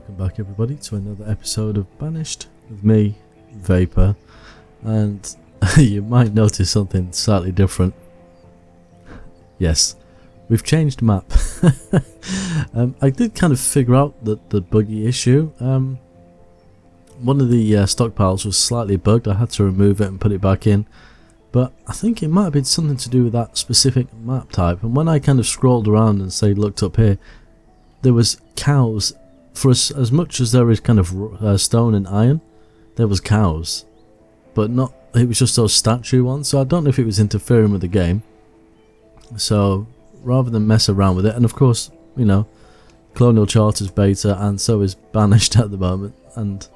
Welcome back everybody to another episode of Banished with me, Vapor, and you might notice something slightly different. Yes, we've changed map. I did kind of figure out the buggy issue. One of the stockpiles was slightly bugged. I had to remove it and put it back in, but I think it might have been something to do with that specific map type. And when I kind of scrolled around and looked up here, there was cows. For as much as there is kind of stone and iron, there was cows, but not. It was just those statue ones. So I don't know if it was interfering with the game. So rather than mess around with it, and of course, you know, Colonial Charter's beta, and so is Banished at the moment. And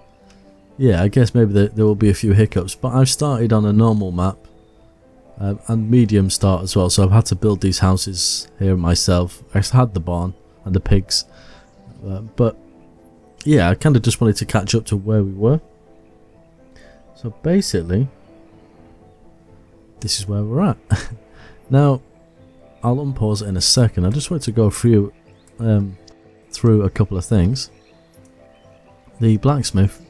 yeah, I guess maybe there will be a few hiccups. But I've started on a normal map and medium start as well. So I've had to build these houses here myself. I had the barn and the pigs, but yeah, I kind of just wanted to catch up to where we were. So basically, this is where we're at. Now, I'll unpause it in a second. I just wanted to go through a couple of things. The blacksmith,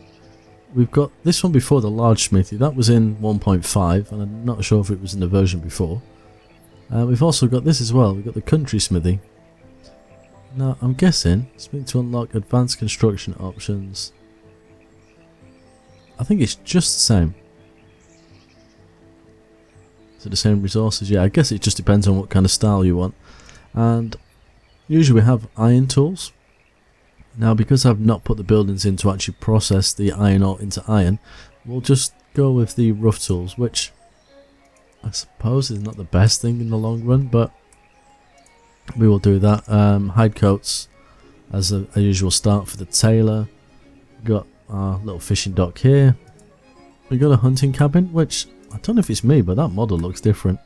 we've got this one before the large smithy. That was in 1.5, and I'm not sure if it was in the version before. We've also got this as well. We've got the country smithy. Now, I'm guessing it's meant to unlock advanced construction options. I think it's just the same. Is it the same resources? Yeah, I guess it just depends on what kind of style you want. And usually we have iron tools. Now, because I've not put the buildings in to actually process the iron ore into iron, we'll just go with the rough tools, which I suppose is not the best thing in the long run, but we will do that. Hide coats as a usual start for the tailor. Got our little fishing dock here. We got a hunting cabin, which I don't know if it's me, but that model looks different.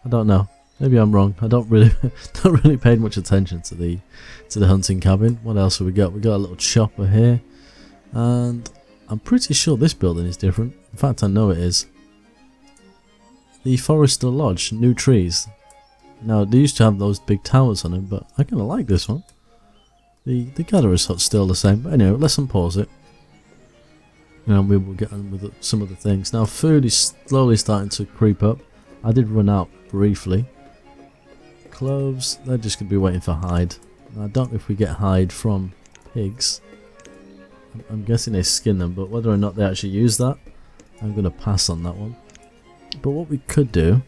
I don't know. Maybe I'm wrong. I don't really pay much attention to the hunting cabin. What else have we got? We got a little chopper here, and I'm pretty sure this building is different. In fact, I know it is. The Forester Lodge, new trees. Now, they used to have those big towers on them, but I kind of like this one. The gatherer's hut's still the same. But anyway, let's unpause it. And we will get on with some of the things. Now, food is slowly starting to creep up. I did run out briefly. Clothes, they're just going to be waiting for hide. Now, I don't know if we get hide from pigs. I'm guessing they skin them, but whether or not they actually use that, I'm going to pass on that one. But what we could do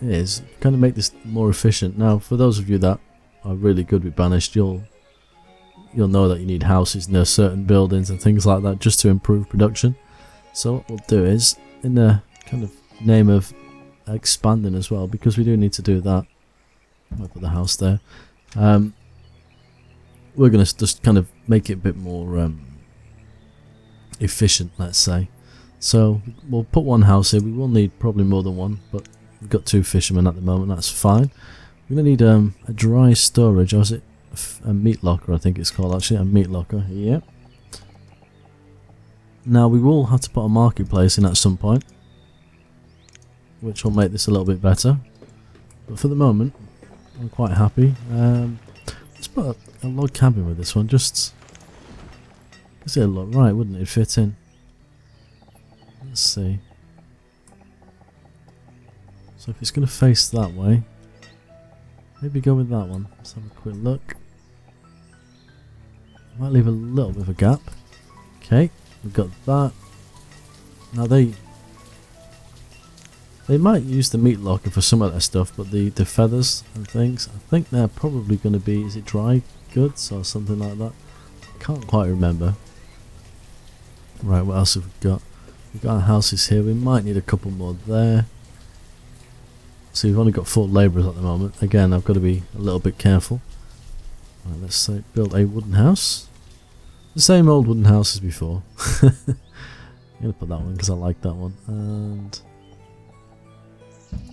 is kind of make this more efficient. Now, for those of you that are really good with Banished, you'll know that you need houses near certain buildings and things like that just to improve production. So what we'll do is, in the kind of name of expanding as well, because we do need to do that. I'll put the house there. We're going to just kind of make it a bit more efficient, let's say. So we'll put one house here. We will need probably more than one, but we've got 2 fishermen at the moment. That's fine. We're going to need a dry storage, or is it a meat locker? I think it's called actually, a meat locker. Yeah. Now we will have to put a marketplace in at some point, which will make this a little bit better. But for the moment, I'm quite happy. Let's put a log cabin with this one. Just because it'll look right, wouldn't it? It'd fit in. Let's see. So if it's going to face that way, maybe go with that one. Let's have a quick look. Might leave a little bit of a gap. Okay, we've got that. Now they might use the meat locker for some of their stuff, but the feathers and things, I think they're probably going to be, is it dry goods or something like that? I can't quite remember. Right, what else have we got? We've got our houses here. We might need a couple more there. So we've only got 4 labourers at the moment. Again, I've got to be a little bit careful. Right, let's say build a wooden house. The same old wooden house as before. I'm going to put that one because I like that one. And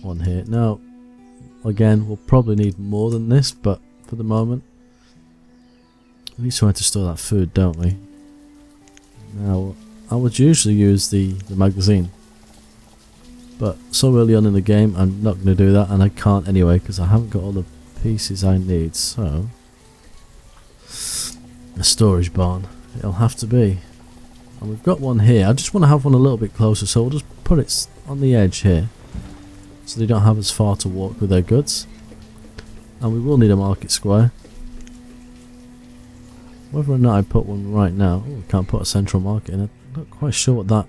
one here. Now, again, we'll probably need more than this, but for the moment, we need somewhere to store that food, don't we? Now, I would usually use the magazine, but so early on in the game I'm not going to do that, and I can't anyway because I haven't got all the pieces I need. So A storage barn. It'll have to be. And we've got one here. I just want to have one a little bit closer, so we'll just put it on the edge here. So they don't have as far to walk with their goods. And we will need a market square. Whether or not I put one right now. Oh, we can't put a central market in it. I'm not quite sure what that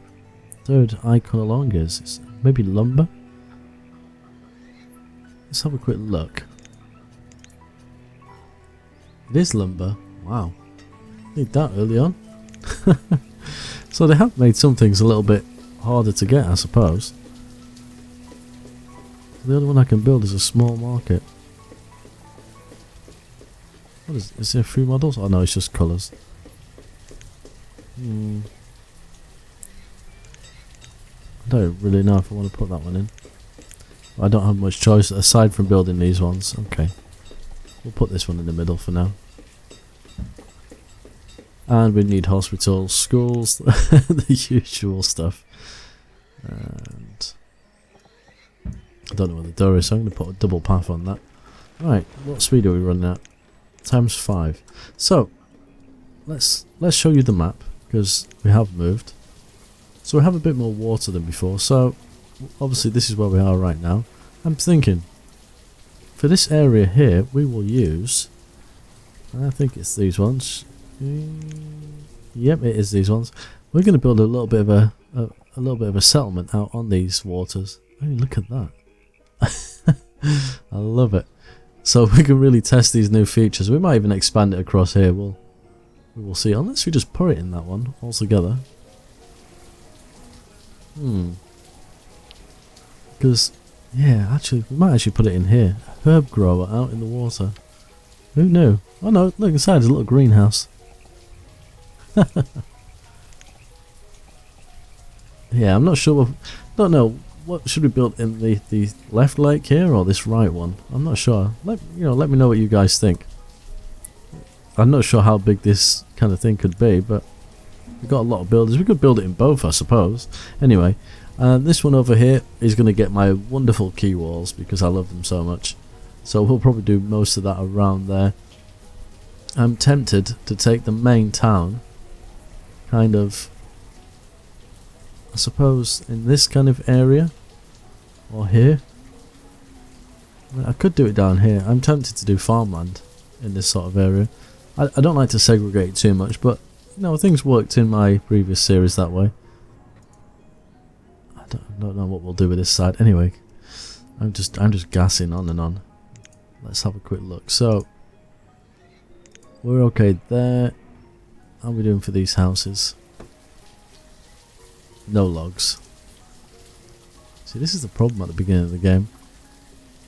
third icon along is. It's maybe lumber? Let's have a quick look. It is lumber. Wow. Need that early on. So they have made some things a little bit harder to get, I suppose. The only one I can build is a small market. What is there 3 models? Oh no, it's just colours. I don't really know if I want to put that one in. I don't have much choice aside from building these ones. Okay. We'll put this one in the middle for now. And we need hospitals, schools, the usual stuff. And I don't know what the door is, so I'm going to put a double path on that. Right, what speed are we running at? Times 5. So, let's show you the map, because we have moved. So we have a bit more water than before, so obviously this is where we are right now. I'm thinking, for this area here, we will use, I think it's these ones. Yep, it is these ones. We're going to build a little bit of a settlement out on these waters. Oh, look at that! I love it. So we can really test these new features. We might even expand it across here. We will see. Unless we just put it in that one altogether. Because yeah, actually, we might actually put it in here. Herb grower out in the water. Who knew? Oh no! Look inside. There's a little greenhouse. Yeah, I'm not sure. Don't know what should we build in the left lake here or this right one. I'm not sure. Let me know what you guys think. I'm not sure how big this kind of thing could be, but we've got a lot of builders. We could build it in both, I suppose. Anyway, this one over here is going to get my wonderful key walls because I love them so much. So we'll probably do most of that around there. I'm tempted to take the main town kind of, I suppose, in this kind of area or here. I could do it down here. I'm tempted to do farmland in this sort of area. I don't like to segregate too much, but you know, things worked in my previous series that way. I don't know what we'll do with this side. Anyway, I'm just gassing on and on. Let's have a quick look. So we're okay there. How are we doing for these houses? No logs. See, this is the problem at the beginning of the game.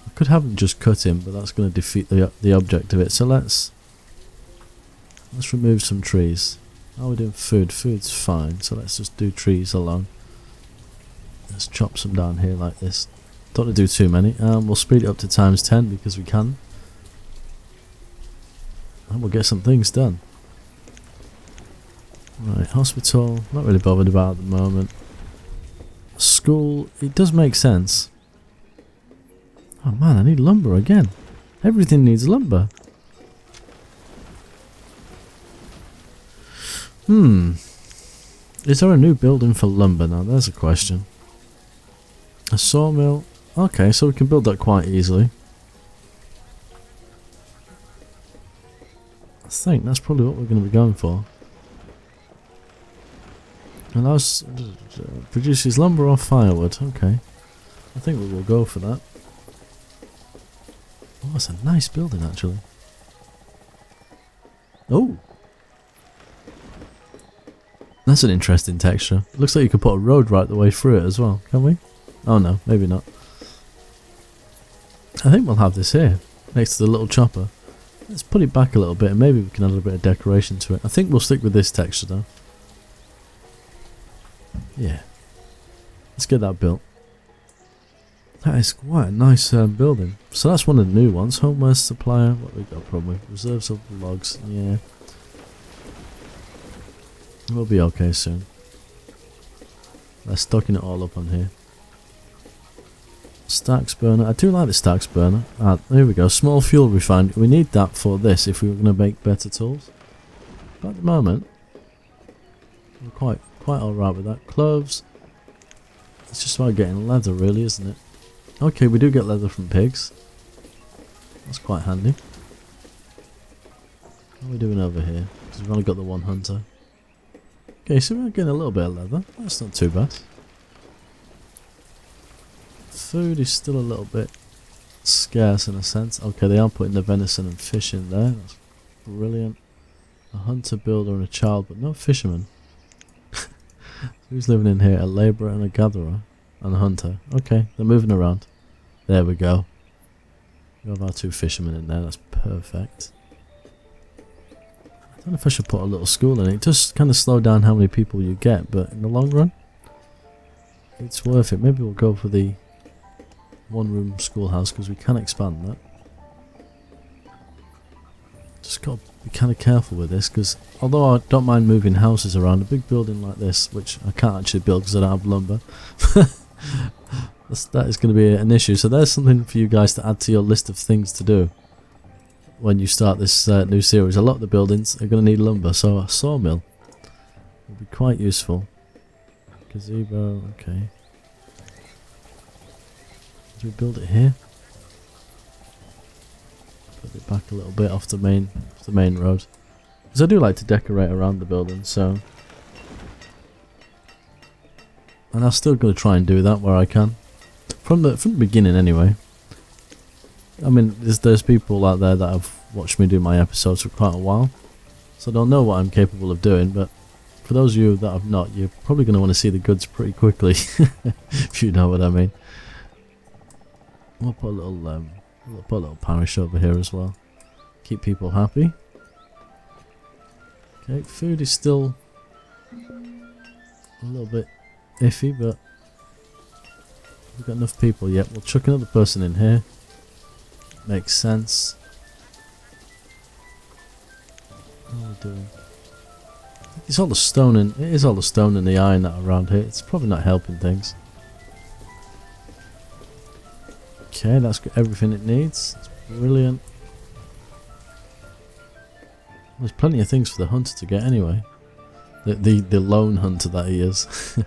I could have them just cut him, but that's going to defeat the object of it. So let's remove some trees. How are we doing food? Food's fine, so let's just do trees along. Let's chop some down here like this. Don't want to do too many. We'll speed it up to times 10 because we can. And we'll get some things done. Right, hospital, not really bothered about at the moment. School, it does make sense. Oh man, I need lumber again. Everything needs lumber. Is there a new building for lumber now? There's a question. A sawmill. Okay, so we can build that quite easily. I think that's probably what we're going to be going for. Allows produces lumber or firewood. Okay, I think we will go for that. Oh, that's a nice building actually. Oh, that's an interesting texture. Looks like you could put a road right the way through it as well. Can we? Oh no, maybe not. I think we'll have this here next to the little chopper. Let's put it back a little bit and maybe we can add a bit of decoration to it. I think we'll stick with this texture though. Yeah, let's get that built. That is quite a nice building. So that's one of the new ones. Homeware supplier. What we got a problem with? Reserves of logs. Yeah, we'll be okay soon. Let's stocking it all up on here. Stacks burner. I do like the stacks burner. Ah, there we go. Small fuel refinery. We need that for this if we were going to make better tools. But at the moment, we're quite alright with that. Cloves. It's just about getting leather, really, isn't it? Okay, we do get leather from pigs. That's quite handy. What are we doing over here? Because we've only got the one hunter. Okay, so we're getting a little bit of leather. That's not too bad. Food is still a little bit scarce in a sense. Okay, they are putting the venison and fish in there. That's brilliant. A hunter, builder and a child, but no fisherman. Who's living in here? A labourer and a gatherer and a hunter. Okay, they're moving around. There we go. We have our 2 fishermen in there. That's perfect. I don't know if I should put a little school in it. It does kind of slow down how many people you get, but in the long run, it's worth it. Maybe we'll go for the 1-room schoolhouse because we can expand that. Just got to be kind of careful with this because although I don't mind moving houses around, a big building like this, which I can't actually build because I don't have lumber, that is going to be an issue. So there's something for you guys to add to your list of things to do when you start this new series. A lot of the buildings are going to need lumber, so a sawmill will be quite useful. Gazebo, okay. Do we build it here? Put it back a little bit off the main road. Because I do like to decorate around the building, so. And I'm still going to try and do that where I can. From the beginning anyway. I mean, there's people out there that have watched me do my episodes for quite a while. So they'll know what I'm capable of doing, but for those of you that have not, you're probably going to want to see the goods pretty quickly. If you know what I mean. We'll put a little parish over here as well. Keep people happy. Okay, food is still a little bit iffy, but we've got enough people yet. We'll chuck another person in here. Makes sense. What are we doing? It's all the stone and it is all the stone and the iron that are around here. It's probably not helping things. Okay, that's got everything it needs. It's brilliant. There's plenty of things for the hunter to get anyway. The lone hunter that he is.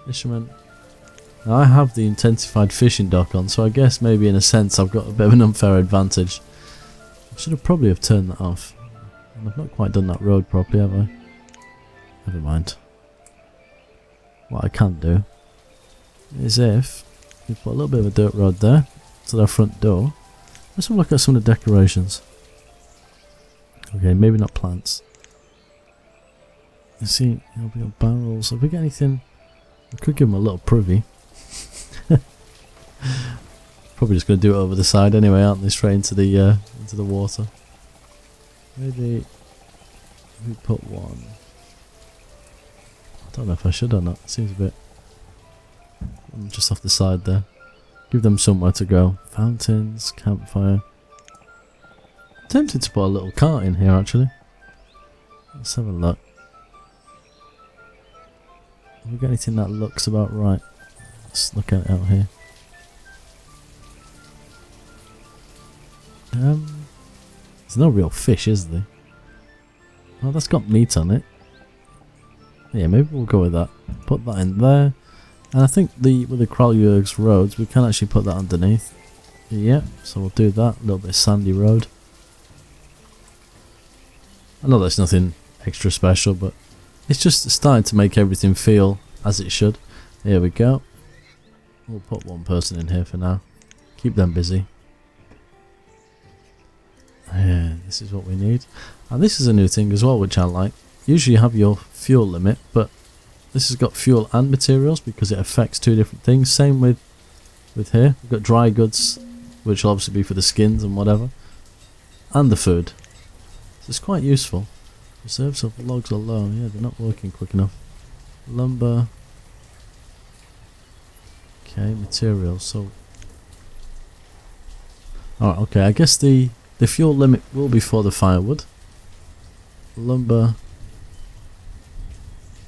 Fisherman. Now I have the intensified fishing dock on, so I guess maybe in a sense I've got a bit of an unfair advantage. I should have probably turned that off. And I've not quite done that road properly, have I? Never mind. What I can do is if we put a little bit of a dirt road there to their front door. Let's have a look at some of the decorations. Okay, maybe not plants. You see, we got barrels. If we get anything, we could give them a little privy. Probably just going to do it over the side anyway, aren't they? Straight into the water. Maybe we put one. I don't know if I should or not. Seems a bit just off the side there. Give them somewhere to go. Fountains, campfire. I'm tempted to put a little cart in here actually. Let's have a look. Have we got anything that looks about right? Let's look at it out here. There's no real fish, is there? Oh, that's got meat on it. Yeah, maybe we'll go with that. Put that in there. And I think with the Kraljurg's roads, we can actually put that underneath. Yeah, so we'll do that. A little bit of sandy road. I know there's nothing extra special, but it's just starting to make everything feel as it should. Here we go. We'll put one person in here for now. Keep them busy. Yeah, this is what we need. And this is a new thing as well, which I like. Usually you have your fuel limit, but this has got fuel and materials because it affects 2 different things. Same with here. We've got dry goods, which will obviously be for the skins and whatever. And the food. So it's quite useful. Reserves of logs are low. Yeah, they're not working quick enough. Lumber. Okay, materials. So, alright, okay. I guess the fuel limit will be for the firewood. Lumber.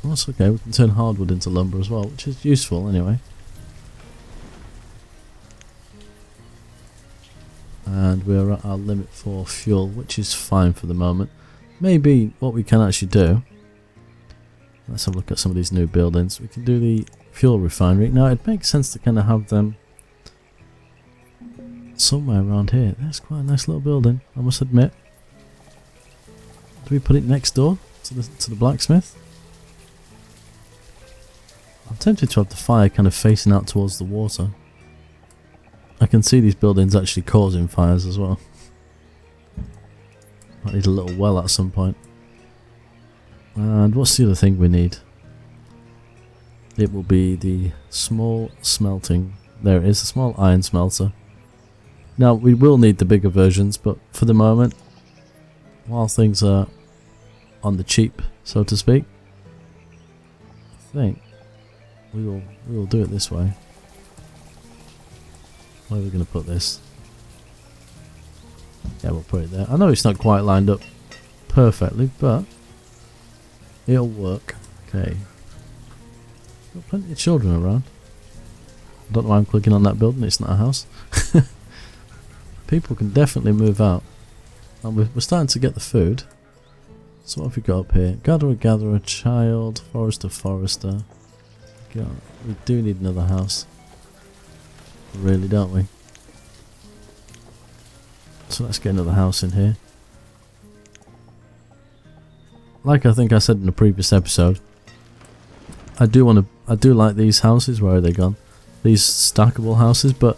Oh, that's okay. We can turn hardwood into lumber as well, which is useful anyway. And we're at our limit for fuel, which is fine for the moment. maybe what we can actually do, let's have a look at some of these new buildings. We can do the fuel refinery. Now it makes sense to kind of have them somewhere around here. That's quite a nice little building, I must admit. Do we put it next door to the blacksmith? I'm tempted to have the fire kind of facing out towards the water. I can see these buildings actually causing fires as well. Might need a little well at some point. And what's the other thing we need? It will be the small smelting. There it is, a small iron smelter. Now we will need the bigger versions, but for the moment, while things are on the cheap, so to speak, I think we will do it this way. Where are we going to put this? Yeah, we'll put it there. I know it's not quite lined up perfectly, but it'll work. Okay. Got plenty of children around. I don't know why I'm clicking on that building, it's not a house. People can definitely move out. And we're starting to get the food. So what have we got up here? Gatherer, child, forester. God, we do need another house. Really, don't we? So let's get another house in here. Like I think I said in the previous episode, I do like these houses. Where are they gone? These stackable houses, but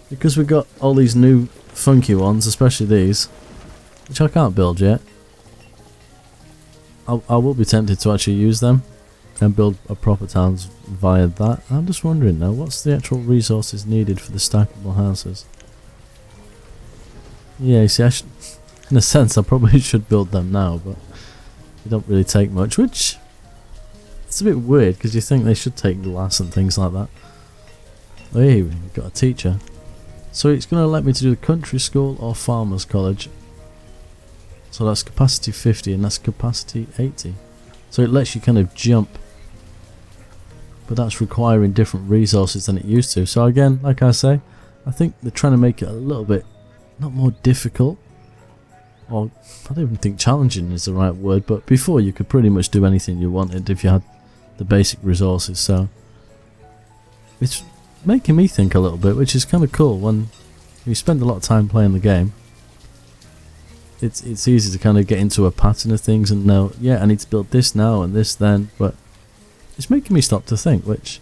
because we've got all these new funky ones, especially these, which I can't build yet, I will be tempted to actually use them and build a proper towns via that. I'm just wondering now, what's the actual resources needed for the stackable houses? Yeah, you see, in a sense I probably should build them now, but they don't really take much, which it's a bit weird because you think they should take glass and things like that. Hey, we've got a teacher. So it's going to let me to do the country school or farmers college. So that's capacity 50 and that's capacity 80. So it lets you kind of jump. But that's requiring different resources than it used to. So again, like I say, I think they're trying to make it a little bit, not more difficult, or I don't even think challenging is the right word, but before you could pretty much do anything you wanted if you had the basic resources. So it's making me think a little bit, which is kind of cool. When you spend a lot of time playing the game, it's easy to kind of get into a pattern of things and know, yeah, I need to build this now and this then, but it's making me stop to think, which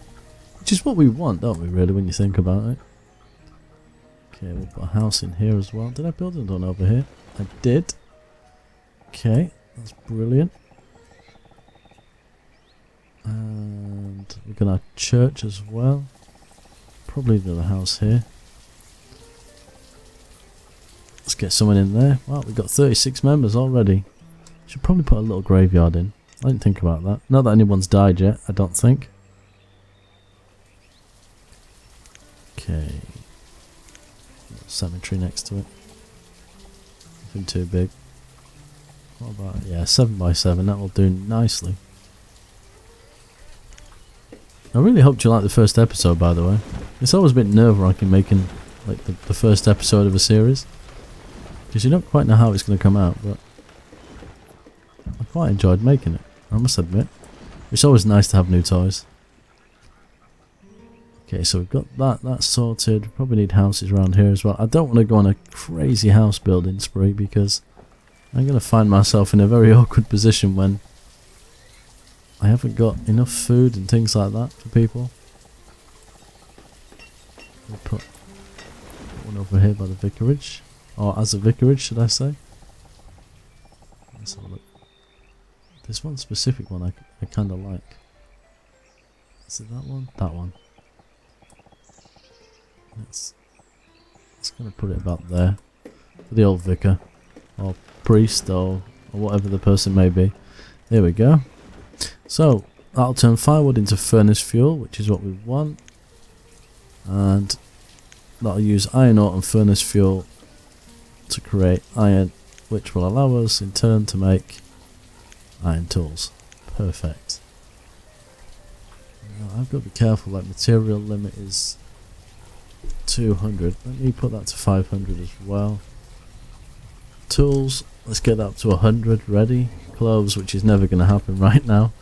is what we want, don't we, really, when you think about it. Okay, we'll put a house in here as well. Did I build one over here? I did. Okay, that's brilliant. And we've got our church as well. Probably another house here. Let's get someone in there. Wow, we've got 36 members already. Should probably put a little graveyard in. I didn't think about that. Not that anyone's died yet, I don't think. Okay. Cemetery next to it. Nothing too big. What about, yeah, 7x7, that will do nicely. I really hope you liked the first episode, by the way. It's always a bit nerve-wracking making like the first episode of a series, because you don't quite know how it's going to come out, but I quite enjoyed making it, I must admit. It's always nice to have new toys. Okay, so we've got that's sorted. Probably need houses around here as well. I don't want to go on a crazy house building spree because I'm going to find myself in a very awkward position when I haven't got enough food and things like that for people. We'll put one over here by the vicarage, or as a vicarage, should I say. Let's have a look. There's one specific one I kind of like. Is it that one? That one. Let's going to put it about there for the old vicar or priest or whatever the person may be. There we go. So that'll turn firewood into furnace fuel, which is what we want, and that'll use iron ore and furnace fuel to create iron, which will allow us in turn to make iron tools. Perfect. Now, I've got to be careful, like material limit is 200. Let me put that to 500 as well. Tools, let's get that up to 100 ready. Clothes, which is never going to happen right now.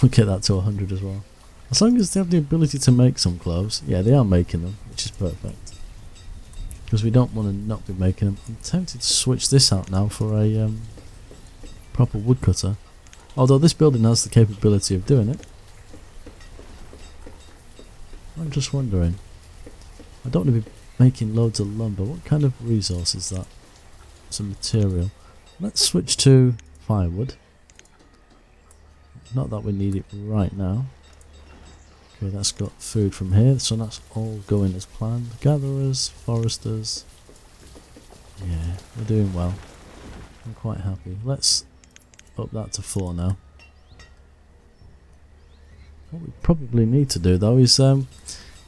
We'll get that to 100 as well. As long as they have the ability to make some clothes. Yeah, they are making them, which is perfect. Because we don't want to not be making them. I'm tempted to switch this out now for a proper woodcutter. Although this building has the capability of doing it. I'm just wondering. I don't want to be making loads of lumber. What kind of resource is that? Some material. Let's switch to firewood. Not that we need it right now. Okay, that's got food from here, so that's all going as planned. Gatherers, foresters. Yeah, we're doing well. I'm quite happy. Let's up that to 4 now. What we probably need to do though is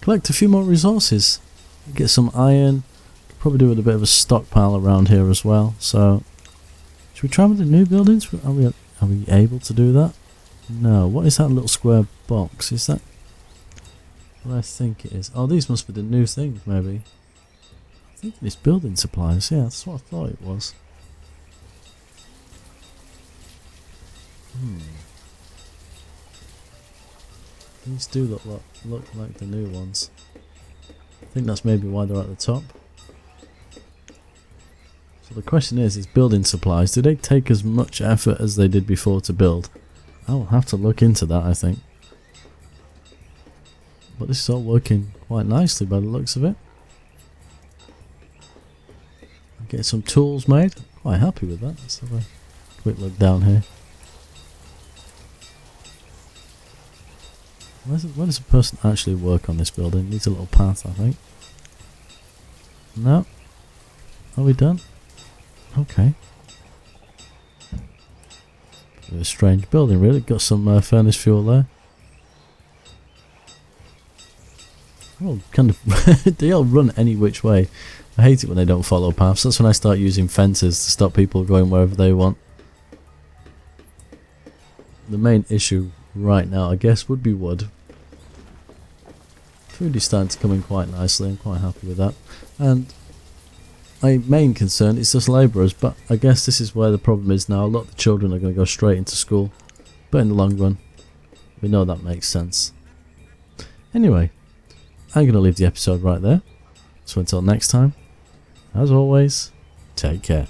collect a few more resources. Get some iron. Could probably do with a bit of a stockpile around here as well. So, should we try with the new buildings? Are we able to do that? No. What is that little square box? Is that what I think it is? Oh, these must be the new things, maybe. I think it's building supplies. Yeah, that's what I thought it was. These do look like the new ones. I think that's maybe why they're at the top. So the question is building supplies, do they take as much effort as they did before to build? I'll have to look into that, I think. But this is all working quite nicely by the looks of it. Get some tools made. Quite happy with that. Let's have a quick look down here. Where does a person actually work on this building? Needs a little path, I think. No. Are we done? Okay. Bit of a strange building, really. Got some furnace fuel there. Well, kind of. They all run any which way. I hate it when they don't follow paths. That's when I start using fences to stop people going wherever they want. The main issue right now, I guess, would be wood. Food is starting to come in quite nicely. I'm quite happy with that. And my main concern is just labourers, but I guess this is where the problem is now. A lot of the children are going to go straight into school, but in the long run, we know that makes sense. Anyway, I'm going to leave the episode right there. So until next time, as always, take care.